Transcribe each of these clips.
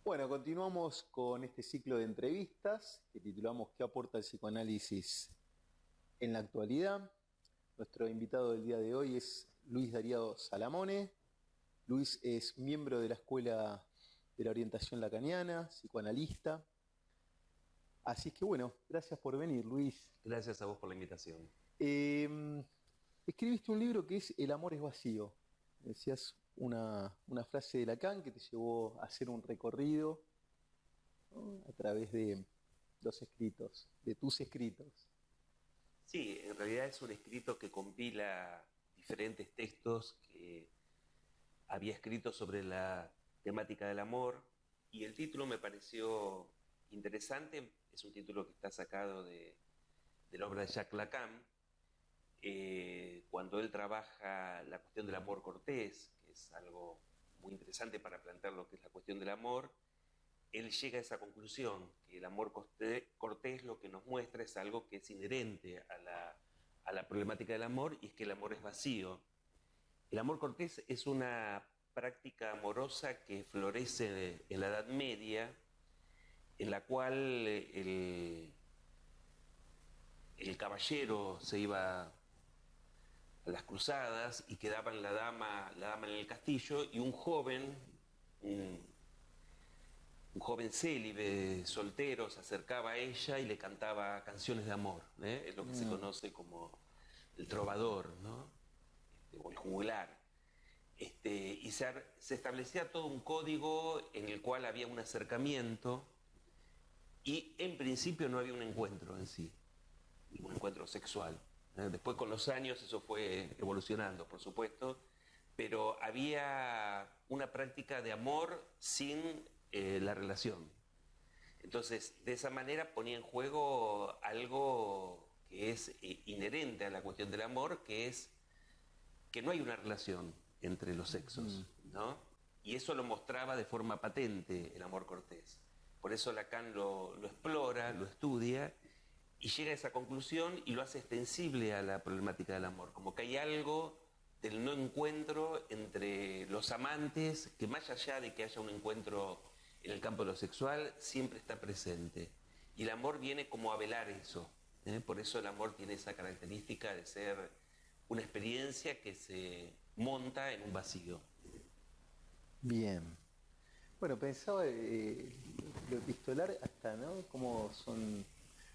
Bueno, continuamos con este ciclo de entrevistas que titulamos ¿Qué aporta el psicoanálisis en la actualidad? Nuestro invitado del día de hoy es Luis Darío Salamone. Luis es miembro de la Escuela de la Orientación Lacaniana, psicoanalista. Así es que bueno, gracias por venir, Luis. Gracias a vos por la invitación. Eh, Escribiste un libro que es El amor es vacío. Decías una frase de Lacan que te llevó a hacer un recorrido, ¿no? A través de los escritos, de tus escritos. Sí, en realidad es un escrito que compila diferentes textos que había escrito sobre la temática del amor y el título me pareció interesante. Es un título que está sacado de la obra de Jacques Lacan, cuando él trabaja la cuestión del amor cortés, que es algo muy interesante para plantear lo que es la cuestión del amor. Él llega a esa conclusión, que el amor cortés lo que nos muestra es algo que es inherente a la problemática del amor, y es que el amor es vacío. El amor cortés es una práctica amorosa que florece en la Edad Media, en la cual el caballero se iba a las cruzadas y quedaba la dama en el castillo, y un, un joven célibe, soltero, se acercaba a ella y le cantaba canciones de amor, ¿eh? Es lo que se Mm, conoce como el trovador, ¿no? O el juglar. Se establecía todo un código en el cual había un acercamiento, y en principio no había un encuentro en sí, un encuentro sexual. Después, con los años, eso fue evolucionando, por supuesto, pero había una práctica de amor sin la relación. Entonces, de esa manera ponía en juego algo que es inherente a la cuestión del amor, que es que no hay una relación entre los mm. sexos, ¿no? Y eso lo mostraba de forma patente el amor cortés. Por eso Lacan lo explora, lo estudia, y llega a esa conclusión y lo hace extensible a la problemática del amor, como que hay algo del no encuentro entre los amantes, que más allá de que haya un encuentro en el campo de lo sexual, siempre está presente. Y el amor viene como a velar eso, ¿eh? Por eso el amor tiene esa característica de ser una experiencia que se monta en un vacío. Bien. Bueno, pensaba lo epistolar hasta, ¿no? Como son,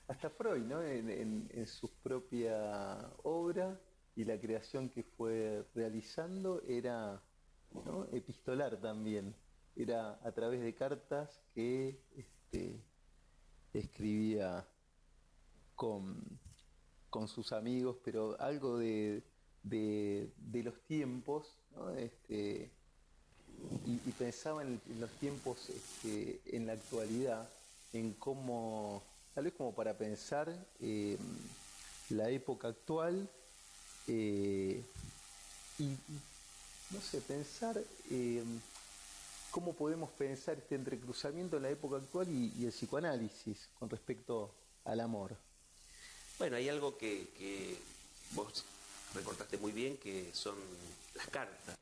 hasta Freud, ¿no? En su propia obra y la creación que fue realizando era, ¿no? Epistolar también. Era a través de cartas que escribía con, con sus amigos, pero algo de los tiempos, ¿no? Y pensaba en los tiempos, en la actualidad, en cómo, tal vez como para pensar la época actual, eh, y no sé, pensar cómo podemos pensar este entrecruzamiento en la época actual y el psicoanálisis con respecto al amor. Bueno, hay algo que vos recortaste muy bien, que son las cartas.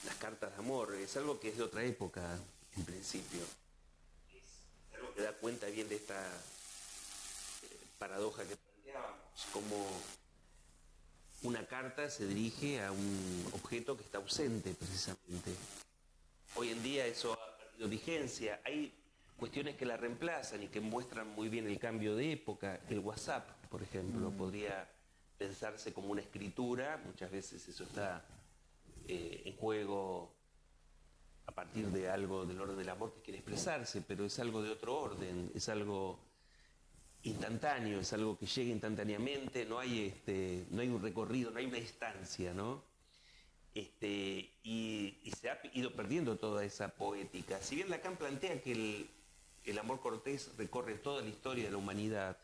Las cartas de amor. Es algo que es de otra época, en principio. Es algo que da cuenta bien de esta paradoja que planteábamos, como una carta se dirige a un objeto que está ausente, precisamente. Hoy en día eso ha perdido vigencia. Hay cuestiones que la reemplazan y que muestran muy bien el cambio de época. El WhatsApp, por ejemplo, Mm, podría pensarse como una escritura. Muchas veces eso está en juego a partir de algo del orden del amor que quiere expresarse, pero es algo de otro orden, es algo instantáneo, es algo que llega instantáneamente, no hay un recorrido, no hay una distancia, ¿no? Y se ha ido perdiendo toda esa poética. Si bien Lacan plantea que el amor cortés recorre toda la historia de la humanidad,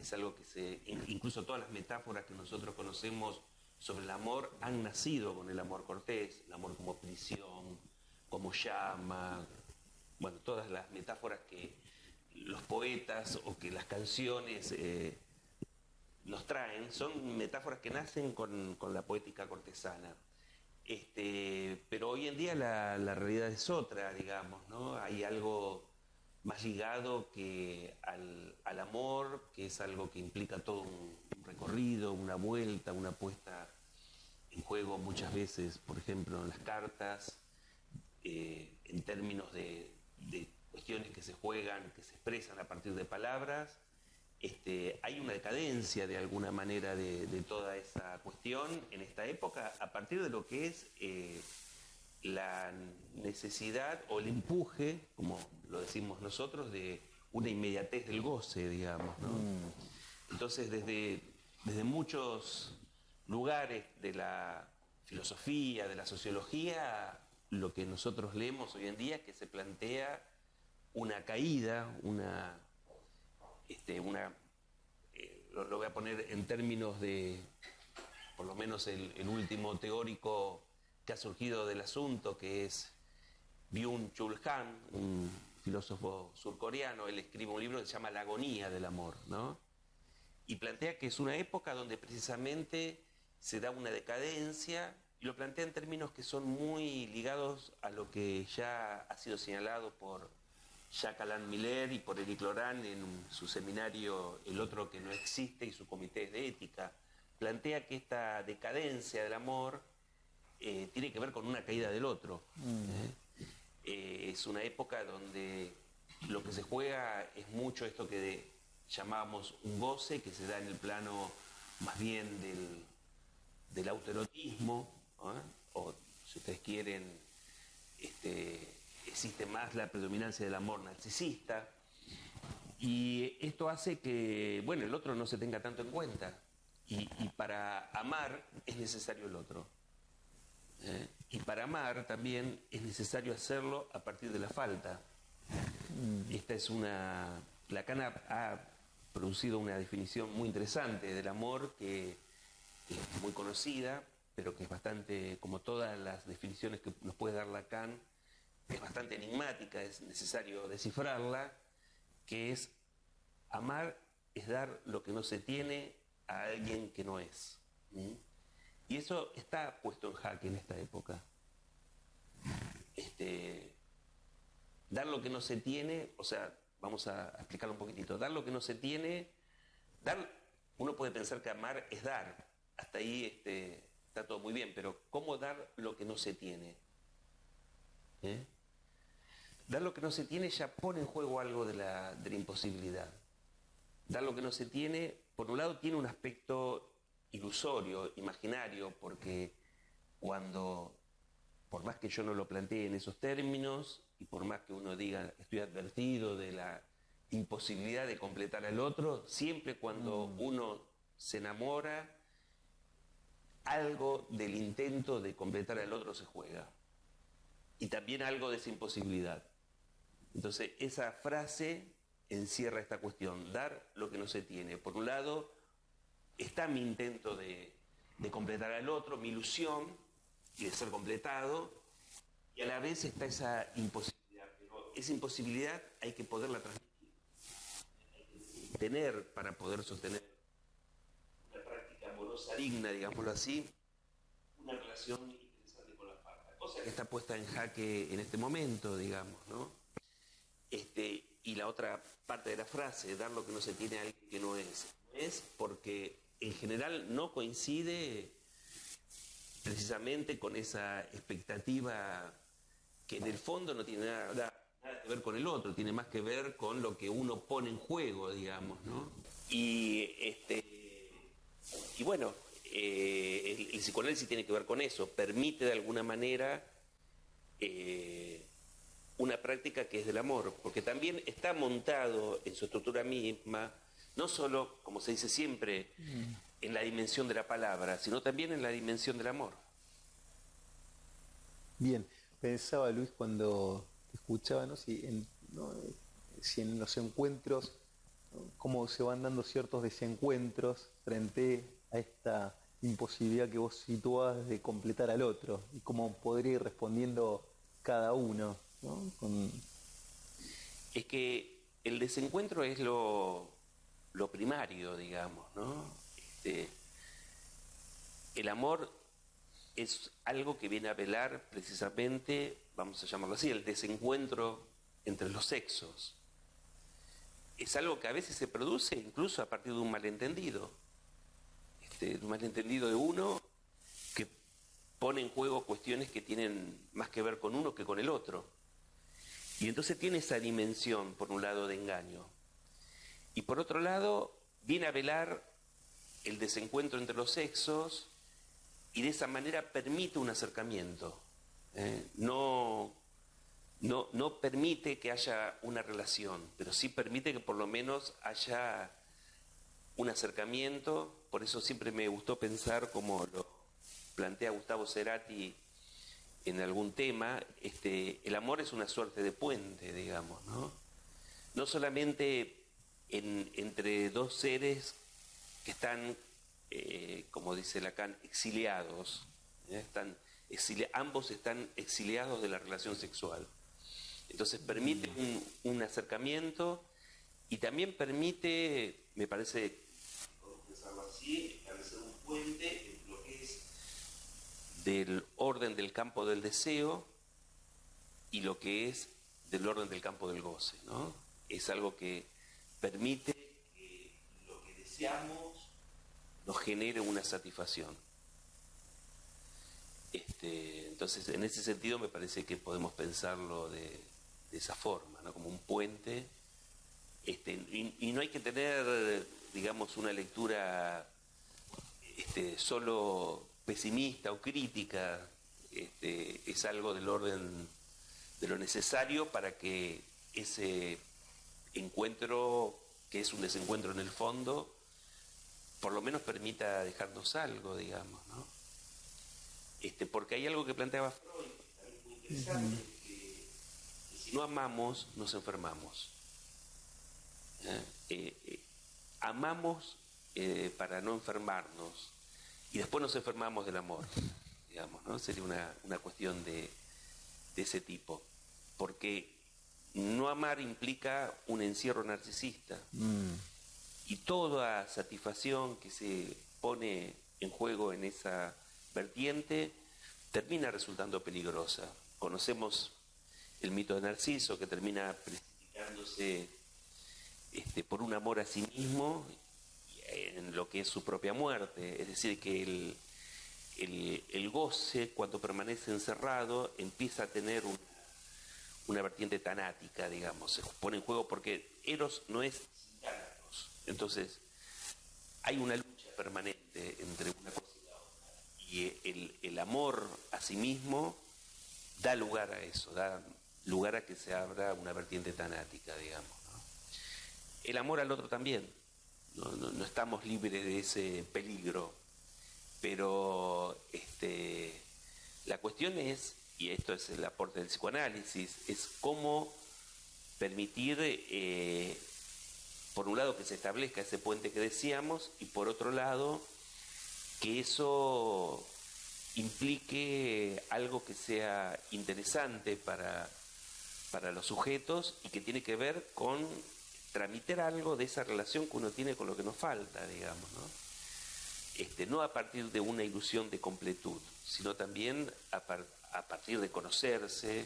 es algo que incluso todas las metáforas que nosotros conocemos sobre el amor han nacido con el amor cortés, el amor como prisión, como llama, bueno, todas las metáforas que los poetas o que las canciones nos traen, son metáforas que nacen con la poética cortesana. Pero hoy en día la realidad es otra, digamos, ¿no? Hay algo más ligado que al amor, que es algo que implica todo un recorrido, una vuelta, una puesta en juego muchas veces, por ejemplo, en las cartas, en términos de cuestiones que se juegan, que se expresan a partir de palabras. Hay una decadencia de alguna manera de toda esa cuestión en esta época a partir de lo que es la necesidad o el empuje, como lo decimos nosotros, de una inmediatez del goce, digamos, ¿no? Entonces, desde muchos lugares de la filosofía, de la sociología, lo que nosotros leemos hoy en día es que se plantea una caída, lo voy a poner en términos de, por lo menos el último teórico que ha surgido del asunto, que es Byung-Chul Han, un filósofo surcoreano. Él escribe un libro que se llama La agonía del amor, ¿no? Y plantea que es una época donde precisamente se da una decadencia, y lo plantea en términos que son muy ligados a lo que ya ha sido señalado por Jacques Alain Miller y por Éric Laurent en su seminario El otro que no existe y su comité de ética. Plantea que esta decadencia del amor tiene que ver con una caída del otro. Es una época donde lo que se juega es mucho esto que llamábamos un goce, que se da en el plano más bien del autoerotismo, ¿eh? O si ustedes quieren, existe más la predominancia del amor narcisista, y esto hace que, bueno, el otro no se tenga tanto en cuenta, y para amar es necesario el otro. Y para amar también es necesario hacerlo a partir de la falta. Esta es Lacan ha producido una definición muy interesante del amor que es muy conocida, pero que es bastante, como todas las definiciones que nos puede dar Lacan, es bastante enigmática, es necesario descifrarla, que es: amar es dar lo que no se tiene a alguien que no es. Y eso está puesto en jaque en esta época. Dar lo que no se tiene, o sea, vamos a explicarlo un poquitito. Dar lo que no se tiene, uno puede pensar que amar es dar, hasta ahí está todo muy bien, pero ¿cómo dar lo que no se tiene? Dar lo que no se tiene ya pone en juego algo de la imposibilidad. Dar lo que no se tiene, por un lado, tiene un aspecto ilusorio, imaginario, porque por más que yo no lo plantee en esos términos, y por más que uno diga estoy advertido de la imposibilidad de completar al otro, siempre cuando uno se enamora, algo del intento de completar al otro se juega. Y también algo de esa imposibilidad. Entonces, esa frase encierra esta cuestión: dar lo que no se tiene. Por un lado, está mi intento de completar al otro, mi ilusión y de ser completado, y a la vez está esa imposibilidad. Pero esa imposibilidad hay que poderla transmitir, hay que tener para poder sostener una práctica amorosa digna, digámoslo así, una relación interesante con la pareja, cosa que está puesta en jaque en este momento, digamos, ¿no? Y la otra parte de la frase, dar lo que no se tiene a alguien que no es porque en general no coincide precisamente con esa expectativa que en el fondo no tiene nada que ver con el otro, tiene más que ver con lo que uno pone en juego, digamos, ¿no? Y bueno, el psicoanálisis tiene que ver con eso, permite de alguna manera una práctica que es del amor, porque también está montado en su estructura misma, no solo, como se dice siempre, en la dimensión de la palabra, sino también en la dimensión del amor. Bien, pensaba, Luis, cuando te escuchaba, ¿no? Si en los encuentros, ¿no? Cómo se van dando ciertos desencuentros frente a esta imposibilidad que vos situás de completar al otro, y cómo podría ir respondiendo cada uno, ¿no? Es que el desencuentro es lo primario, digamos, ¿no? El amor es algo que viene a velar precisamente, vamos a llamarlo así, el desencuentro entre los sexos. Es algo que a veces se produce incluso a partir de un malentendido. De un malentendido de uno que pone en juego cuestiones que tienen más que ver con uno que con el otro. Y entonces tiene esa dimensión, por un lado, de engaño. Y por otro lado, viene a velar el desencuentro entre los sexos y de esa manera permite un acercamiento. No permite que haya una relación, pero sí permite que por lo menos haya un acercamiento. Por eso siempre me gustó pensar, como lo plantea Gustavo Cerati en algún tema, el amor es una suerte de puente, digamos, ¿no? No solamente entre dos seres que están, como dice Lacan, exiliados, ambos están exiliados de la relación sexual. Entonces permite un acercamiento y también permite, me parece, podemos pensarlo así, establecer un puente entre lo que es del orden del campo del deseo y lo que es del orden del campo del goce, ¿no? Es algo que permite que lo que deseamos nos genere una satisfacción. Entonces, en ese sentido me parece que podemos pensarlo de esa forma, ¿no? Como un puente. Y no hay que tener, digamos, una lectura solo pesimista o crítica. Es algo del orden de lo necesario para que ese encuentro, que es un desencuentro en el fondo, por lo menos permita dejarnos algo, digamos, ¿no? Porque hay algo que planteaba Freud, que también es muy interesante, que si no amamos, nos enfermamos. Amamos para no enfermarnos y después nos enfermamos del amor, digamos, ¿no? Sería una cuestión de ese tipo, porque no amar implica un encierro narcisista y toda satisfacción que se pone en juego en esa vertiente termina resultando peligrosa. Conocemos el mito de Narciso, que termina precipitándose por un amor a sí mismo en lo que es su propia muerte. Es decir, que el goce, cuando permanece encerrado, empieza a tener una vertiente tanática, digamos, se pone en juego, porque Eros no es sin Tánatos. Entonces hay una lucha permanente entre una cosa y la otra, y el amor a sí mismo da lugar a eso, da lugar a que se abra una vertiente tanática, digamos, ¿no? El amor al otro también, no estamos libres de ese peligro, pero la cuestión es, y esto es el aporte del psicoanálisis, es cómo permitir, por un lado, que se establezca ese puente que decíamos, y por otro lado, que eso implique algo que sea interesante para los sujetos y que tiene que ver con tramitar algo de esa relación que uno tiene con lo que nos falta, digamos, ¿no? No a partir de una ilusión de completud, sino también a partir de conocerse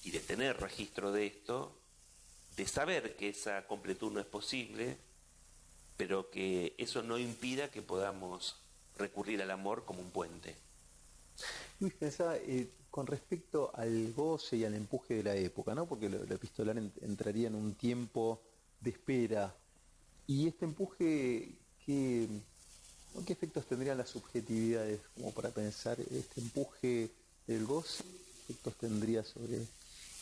y de tener registro de esto, de saber que esa completud no es posible, pero que eso no impida que podamos recurrir al amor como un puente. Luis, pensaba con respecto al goce y al empuje de la época, ¿no? Porque lo epistolar entraría en un tiempo de espera. Y este empuje, ¿qué efectos tendrían las subjetividades? Como para pensar, este empuje del goce, ¿qué efectos tendría sobre...?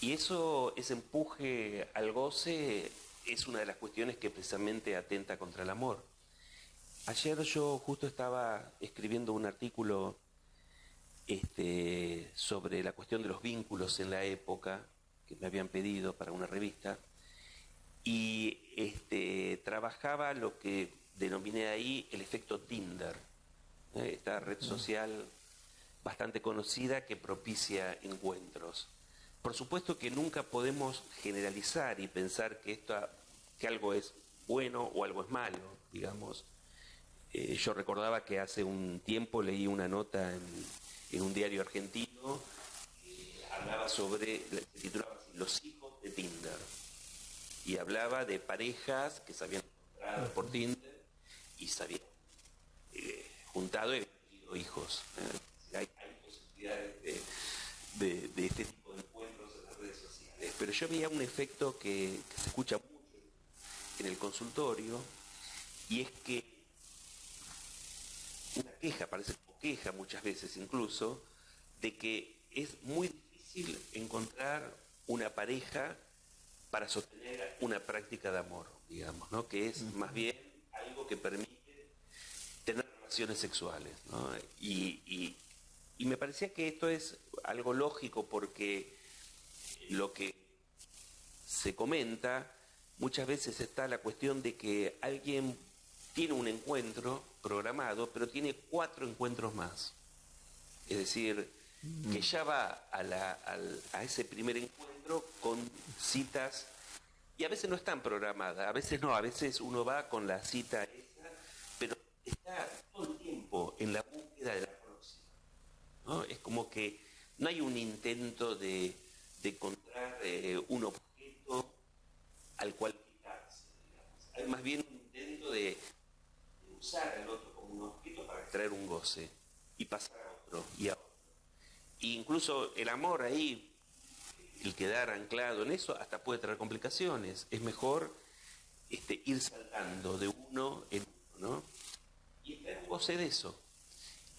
Y ese empuje al goce es una de las cuestiones que precisamente atenta contra el amor. Ayer yo justo estaba escribiendo un artículo sobre la cuestión de los vínculos en la época, que me habían pedido para una revista, y trabajaba lo que denominé ahí el efecto Tinder, esta red social bastante conocida que propicia encuentros. Por supuesto que nunca podemos generalizar y pensar que algo es bueno o algo es malo, digamos. Yo recordaba que hace un tiempo leí una nota en un diario argentino, hablaba sobre, se titulaba así, Los hijos de Tinder, y hablaba de parejas que se habían encontrado por Tinder y se habían juntado y habían tenido hijos. Hay posibilidades de este tipo de encuentros en las redes sociales. Pero yo veía un efecto que se escucha mucho en el consultorio, y es que una queja, parece como queja muchas veces incluso, de que es muy difícil encontrar una pareja para sostener una práctica de amor, digamos, ¿no? Que es más bien algo que permite tener relaciones sexuales, ¿no? Y me parecía que esto es algo lógico, porque lo que se comenta muchas veces está la cuestión de que alguien tiene un encuentro programado, pero tiene 4 encuentros más. Es decir, que ya va a ese primer encuentro con citas, y a veces no están programadas, a veces no, a veces uno va con la cita esa, pero está todo el tiempo en la búsqueda de la próxima, ¿no? Es como que no hay un intento de encontrar un objeto al cual fijarse, digamos. Hay más bien un intento de usar al otro como un objeto para extraer un goce y pasar a otro y a otro. E incluso el amor ahí, el quedar anclado en eso, hasta puede traer complicaciones. Es mejor ir saltando de uno en uno, ¿no? Y extraer un goce de eso.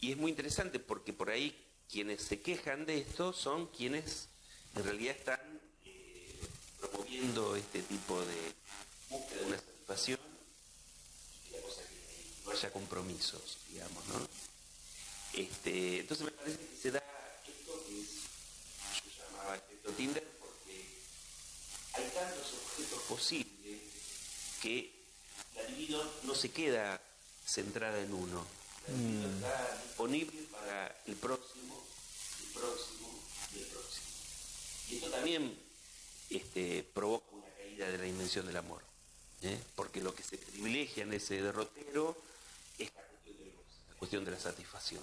Y es muy interesante, porque por ahí quienes se quejan de esto son quienes en realidad están promoviendo este tipo de búsqueda de una satisfacción, y la cosa que no haya compromisos, digamos, ¿no? Entonces me parece que se da esto que yo llamaba efecto Tinder, porque hay tantos objetos posibles que la libido no se queda centrada en uno. La libido está disponible para el próximo, el próximo y el próximo. Y esto también provoca una caída de la dimensión del amor, porque lo que se privilegia en ese derrotero es la cuestión del goce, la cuestión de la satisfacción.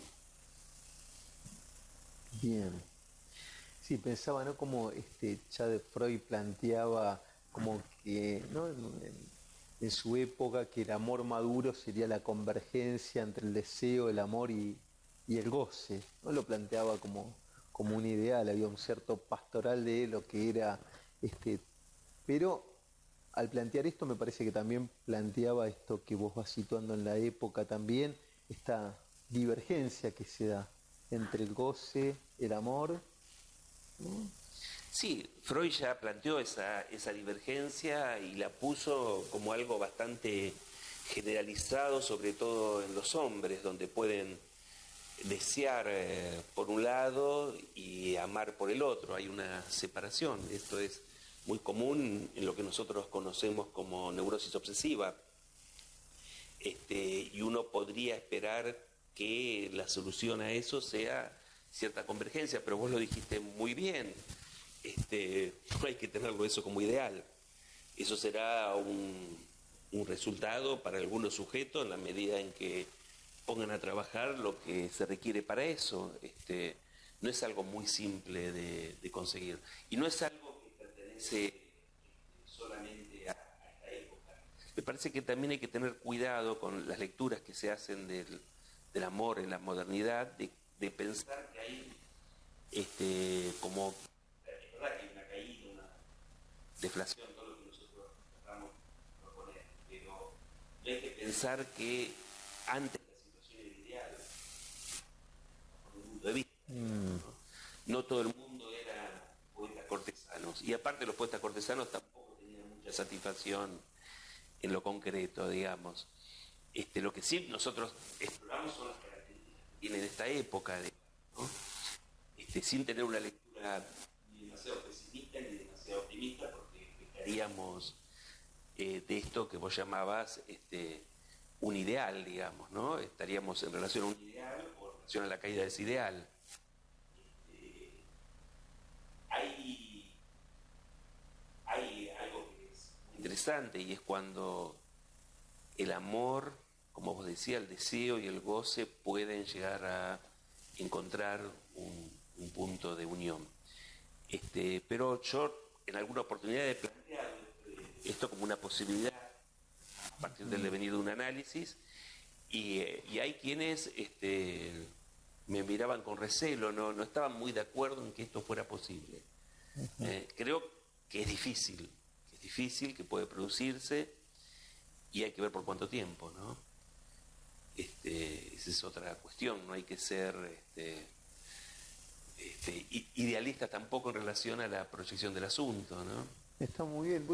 Bien. Sí, pensaba, ¿no? Como ya de Freud planteaba como que, ¿no? En su época, que el amor maduro sería la convergencia entre el deseo, el amor y el goce, ¿no? Lo planteaba como un ideal, había un cierto pastoral de lo que era, pero al plantear esto me parece que también planteaba esto que vos vas situando en la época también, esta divergencia que se da entre el goce, el amor, ¿no? Sí, Freud ya planteó esa divergencia y la puso como algo bastante generalizado, sobre todo en los hombres, donde pueden desear por un lado y amar por el otro. Hay una separación. Esto es muy común en lo que nosotros conocemos como neurosis obsesiva. Y uno podría esperar que la solución a eso sea cierta convergencia, pero vos lo dijiste muy bien. No hay que tenerlo eso como ideal. Eso será un resultado para algunos sujetos en la medida en que pongan a trabajar lo que se requiere para eso. No es algo muy simple de conseguir. Y no es algo que pertenece solamente a esta época. Me parece que también hay que tener cuidado con las lecturas que se hacen del amor en la modernidad, de pensar que hay como... Es verdad que hay una caída, una deflación, todo lo que nosotros tratamos de proponer, pero no hay que pensar que antes la situación era ideal, por un punto de vista. No todo el mundo era poetas cortesanos, y aparte los poetas cortesanos tampoco tenían mucha satisfacción en lo concreto, digamos. Lo que sí nosotros exploramos son las características que tienen esta época, ¿no? Sin tener una lectura ni demasiado pesimista ni demasiado optimista, porque estaríamos de esto que vos llamabas un ideal, digamos, ¿no? Estaríamos en relación a un ideal o en relación a la caída de ese ideal. Hay algo que es muy interesante, y es cuando el amor, como vos decías, el deseo y el goce pueden llegar a encontrar un punto de unión. Pero yo en alguna oportunidad he planteado esto como una posibilidad a partir del devenir de un análisis, y hay quienes me miraban con recelo, no estaban muy de acuerdo en que esto fuera posible. Creo que es difícil, que puede producirse, y hay que ver por cuánto tiempo, ¿no? Esa es otra cuestión, no hay que ser idealista tampoco en relación a la proyección del asunto, ¿no? Está muy bien.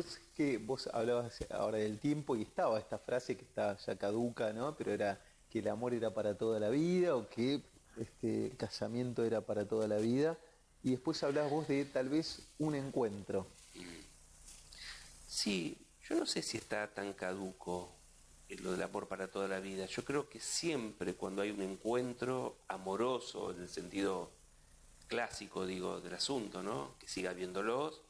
Vos hablabas ahora del tiempo y estaba esta frase que está ya caduca, ¿no? Pero era que el amor era para toda la vida o que el casamiento era para toda la vida. Y después hablabas vos de tal vez un encuentro. Sí, yo no sé si está tan caduco lo del amor para toda la vida. Yo creo que siempre cuando hay un encuentro amoroso, en el sentido clásico, digo, del asunto, ¿no? Que siga habiéndolos,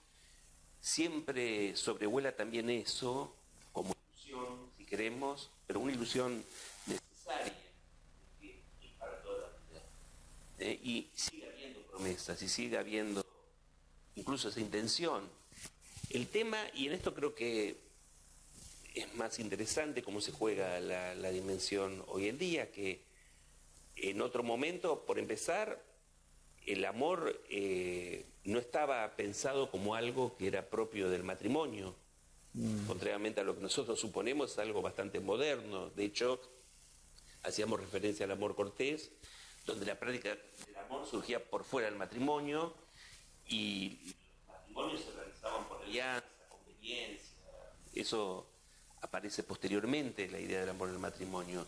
siempre sobrevuela también eso como ilusión, si queremos, pero una ilusión necesaria que es para toda la vida. Y sigue habiendo promesas, y sigue habiendo incluso esa intención. El tema, y en esto creo que es más interesante cómo se juega la dimensión hoy en día, que en otro momento, por empezar, el amor no estaba pensado como algo que era propio del matrimonio. Contrariamente a lo que nosotros suponemos, es algo bastante moderno. De hecho, hacíamos referencia al amor cortés, donde la práctica del amor surgía por fuera del matrimonio, y los matrimonios se realizaban por alianza, conveniencia. Eso aparece posteriormente, la idea del amor en el matrimonio.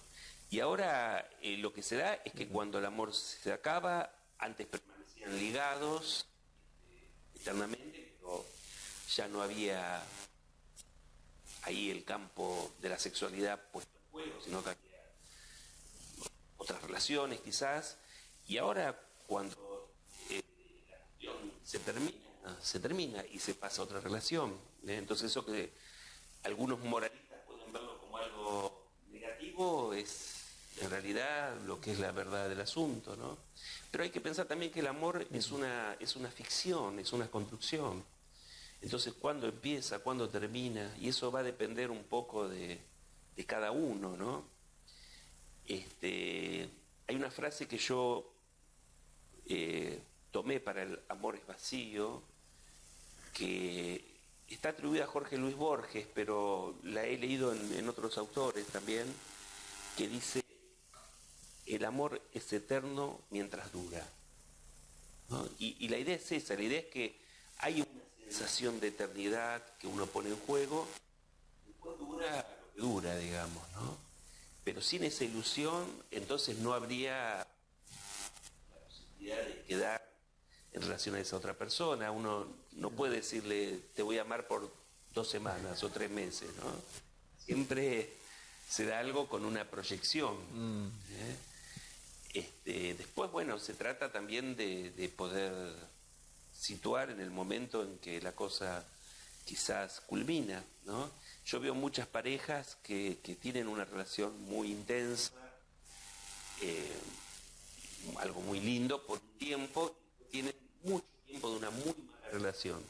Y ahora lo que se da es que cuando el amor se acaba, antes permanecían ligados eternamente, pero ya no había ahí el campo de la sexualidad puesto en juego, sino que había otras relaciones quizás. Y ahora cuando la cuestión se termina y se pasa a otra relación. Entonces eso que algunos moralistas pueden verlo como algo negativo es en realidad lo que es la verdad del asunto, ¿no? Pero hay que pensar también que el amor es una ficción, es una construcción. Entonces, ¿cuándo empieza? ¿Cuándo termina? Y eso va a depender un poco de cada uno, ¿no? Hay una frase que yo tomé para el amor es vacío, que está atribuida a Jorge Luis Borges, pero la he leído en otros autores también, que dice: el amor es eterno mientras dura, ¿no? Y la idea es esa, la idea es que hay una sensación de eternidad que uno pone en juego, después dura lo que dura, digamos, ¿no? Pero sin esa ilusión, entonces no habría la posibilidad de quedar en relación a esa otra persona. Uno no puede decirle te voy a amar por 2 semanas o 3 meses, ¿no? Siempre se da algo con una proyección. Después, bueno, se trata también de poder situar en el momento en que la cosa quizás culmina, ¿no? Yo veo muchas parejas que tienen una relación muy intensa, algo muy lindo por un tiempo, tienen mucho tiempo de una muy mala relación.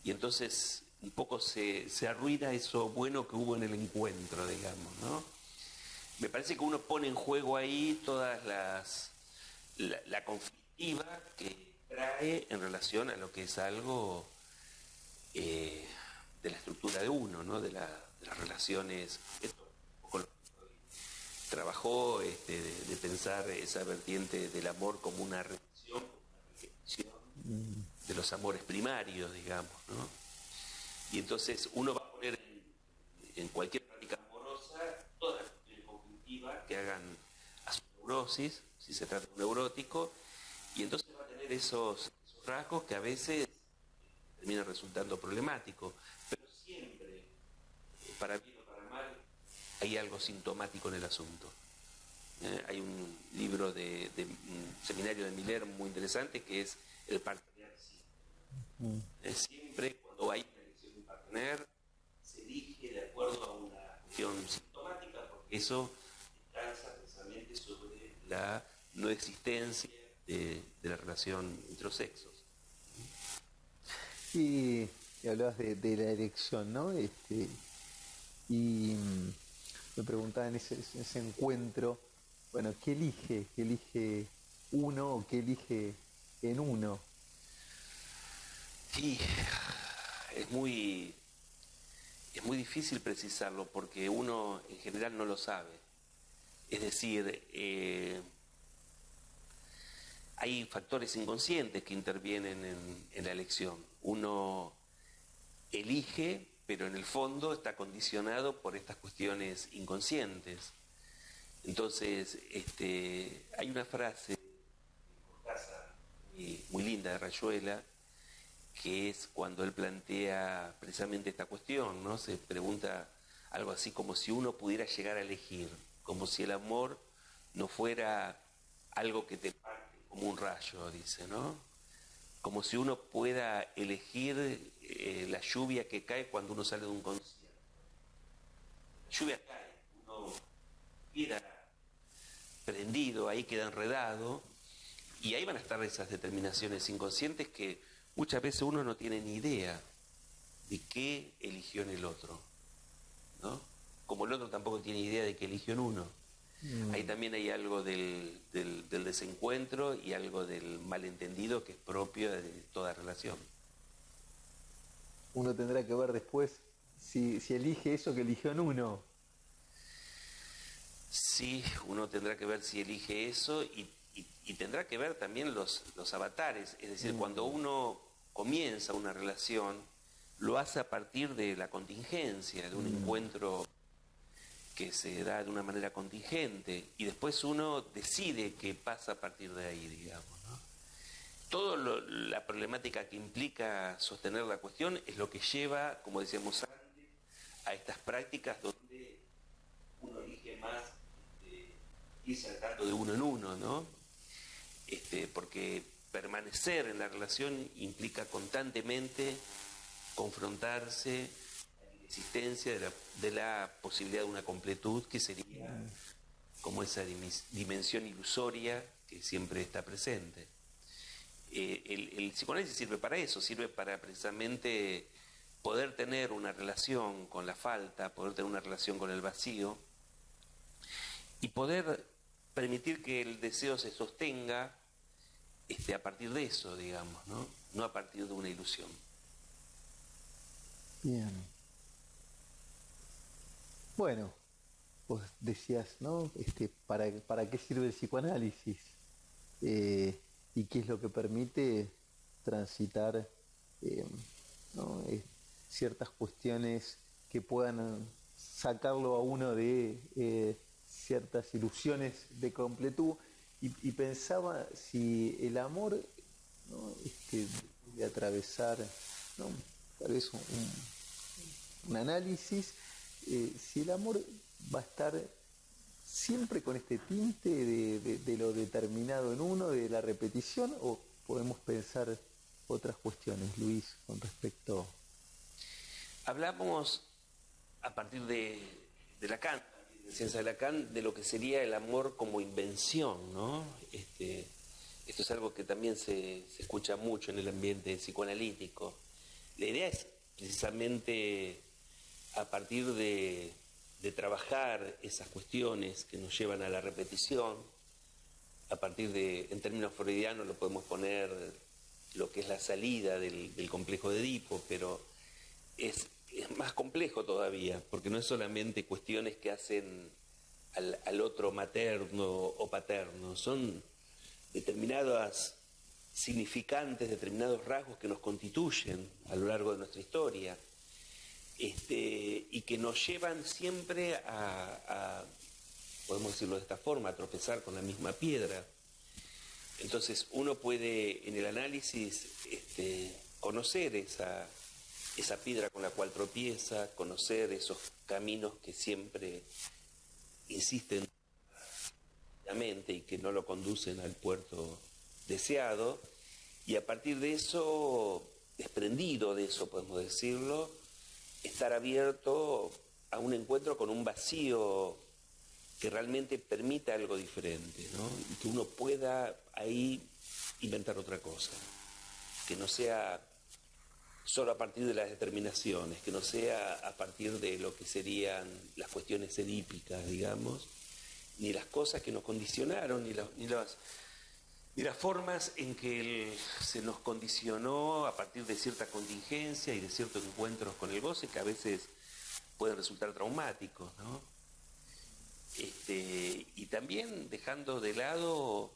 Y entonces un poco se arruina eso bueno que hubo en el encuentro, digamos, ¿no? Me parece que uno pone en juego ahí todas la conflictiva que trae en relación a lo que es algo de la estructura de uno, ¿no? De las relaciones. Esto con lo que trabajó de pensar esa vertiente del amor como una relación, de los amores primarios, digamos, ¿no? Y entonces uno va a poner en cualquier práctica amorosa todas las cuestiones conflictivas que hagan a su neurosis, si se trata de un neurótico, y entonces va a tener esos rasgos que a veces terminan resultando problemáticos, pero siempre, para bien o para mal, hay algo sintomático en el asunto. Hay un libro de un seminario de Miller muy interesante que es el partener siempre. Siempre cuando hay una elección de un partener se elige de acuerdo a una cuestión sintomática, porque eso descansa precisamente sobre la no existencia de la relación entre los sexos. Y hablabas de la elección, ¿no? Y me preguntaba en ese encuentro, bueno, ¿qué elige? ¿Qué elige uno o qué elige en uno? Y es muy difícil precisarlo porque uno en general no lo sabe. Es decir, hay factores inconscientes que intervienen en la elección. Uno elige, pero en el fondo está condicionado por estas cuestiones inconscientes. Entonces, hay una frase muy linda de Rayuela, que es cuando él plantea precisamente esta cuestión, ¿no? Se pregunta algo así como si uno pudiera llegar a elegir, como si el amor no fuera algo que te parte como un rayo, dice, ¿no? Como si uno pueda elegir la lluvia que cae cuando uno sale de un concierto. La lluvia cae, uno queda prendido, ahí queda enredado, y ahí van a estar esas determinaciones inconscientes que muchas veces uno no tiene ni idea de qué eligió en el otro, ¿no? Como el otro tampoco tiene idea de qué eligió en uno. Ahí también hay algo del desencuentro y algo del malentendido que es propio de toda relación. Uno tendrá que ver después si elige eso que eligió en uno. Sí, uno tendrá que ver si elige eso y tendrá que ver también los avatares. Es decir, cuando uno comienza una relación, lo hace a partir de la contingencia, de un encuentro que se da de una manera contingente, y después uno decide qué pasa a partir de ahí, digamos, ¿no? Toda la problemática que implica sostener la cuestión es lo que lleva, como decíamos antes, a estas prácticas donde uno elige más ir saltando de uno en uno, ¿no? Porque permanecer en la relación implica constantemente confrontarse a la existencia de la posibilidad de una completud que sería como esa dimensión ilusoria que siempre está presente. El psicoanálisis sirve para eso, sirve para precisamente poder tener una relación con la falta, poder tener una relación con el vacío y poder permitir que el deseo se sostenga a partir de eso, digamos, ¿no? No a partir de una ilusión. Bien. Bueno, vos decías, ¿no? ¿Para qué sirve el psicoanálisis? Y qué es lo que permite transitar, ¿no? Ciertas cuestiones que puedan sacarlo a uno de ciertas ilusiones de completud. Y pensaba si el amor, ¿no? De atravesar, ¿no? Tal vez un análisis, si el amor va a estar siempre con este tinte de lo determinado en uno, de la repetición, o podemos pensar otras cuestiones, Luis, con respecto. Hablamos a partir de Lacan, de ciencia de Lacan, de lo que sería el amor como invención, ¿no? Esto es algo que también se escucha mucho en el ambiente psicoanalítico. La idea es precisamente a partir de trabajar esas cuestiones que nos llevan a la repetición, a partir de, en términos freudianos lo podemos poner lo que es la salida del complejo de Edipo, pero es más complejo todavía, porque no es solamente cuestiones que hacen al otro materno o paterno, son determinadas significantes, determinados rasgos que nos constituyen a lo largo de nuestra historia, y que nos llevan siempre a, podemos decirlo de esta forma, a tropezar con la misma piedra. Entonces uno puede en el análisis conocer esa piedra con la cual tropieza, conocer esos caminos que siempre insisten y que no lo conducen al puerto deseado, y a partir de eso, desprendido de eso, podemos decirlo, estar abierto a un encuentro con un vacío que realmente permita algo diferente, ¿no? Y que uno pueda ahí inventar otra cosa, que no sea solo a partir de las determinaciones, que no sea a partir de lo que serían las cuestiones edípicas, digamos, ni las cosas que nos condicionaron, ni las formas en que se nos condicionó a partir de cierta contingencia y de ciertos encuentros con el goce que a veces pueden resultar traumáticos, ¿no? Y también dejando de lado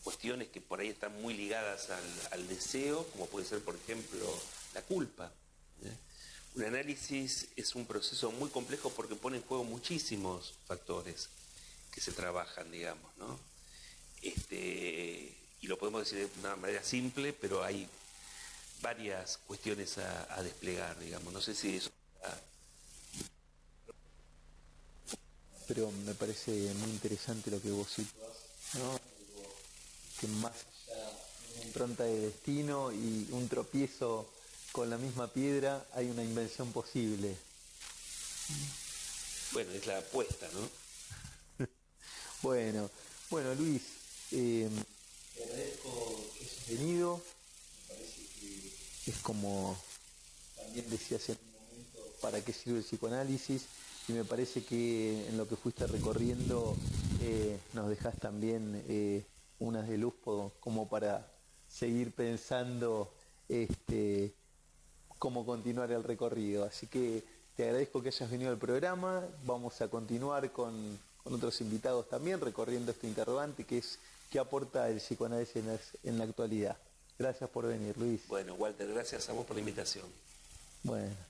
cuestiones que por ahí están muy ligadas al deseo, como puede ser, por ejemplo, la culpa. Un análisis es un proceso muy complejo porque pone en juego muchísimos factores que se trabajan, digamos, ¿no? Y lo podemos decir de una manera simple, pero hay varias cuestiones a desplegar, digamos. No sé si eso... Pero me parece muy interesante lo que vos situás, ¿no? Que más allá de una impronta de destino y un tropiezo con la misma piedra, hay una invención posible. Bueno, es la apuesta, ¿no? Bueno, Luis, te agradezco que hayas venido. Me parece que es como también decías en un momento, ¿para qué sirve el psicoanálisis? Y me parece que en lo que fuiste recorriendo nos dejás también unas de luz como para seguir pensando cómo continuar el recorrido. Así que te agradezco que hayas venido al programa. Vamos a continuar con otros invitados también recorriendo este interrogante que es ¿qué aporta el psicoanálisis en la actualidad? Gracias por venir, Luis. Bueno, Walter, gracias a vos por la invitación. Bueno.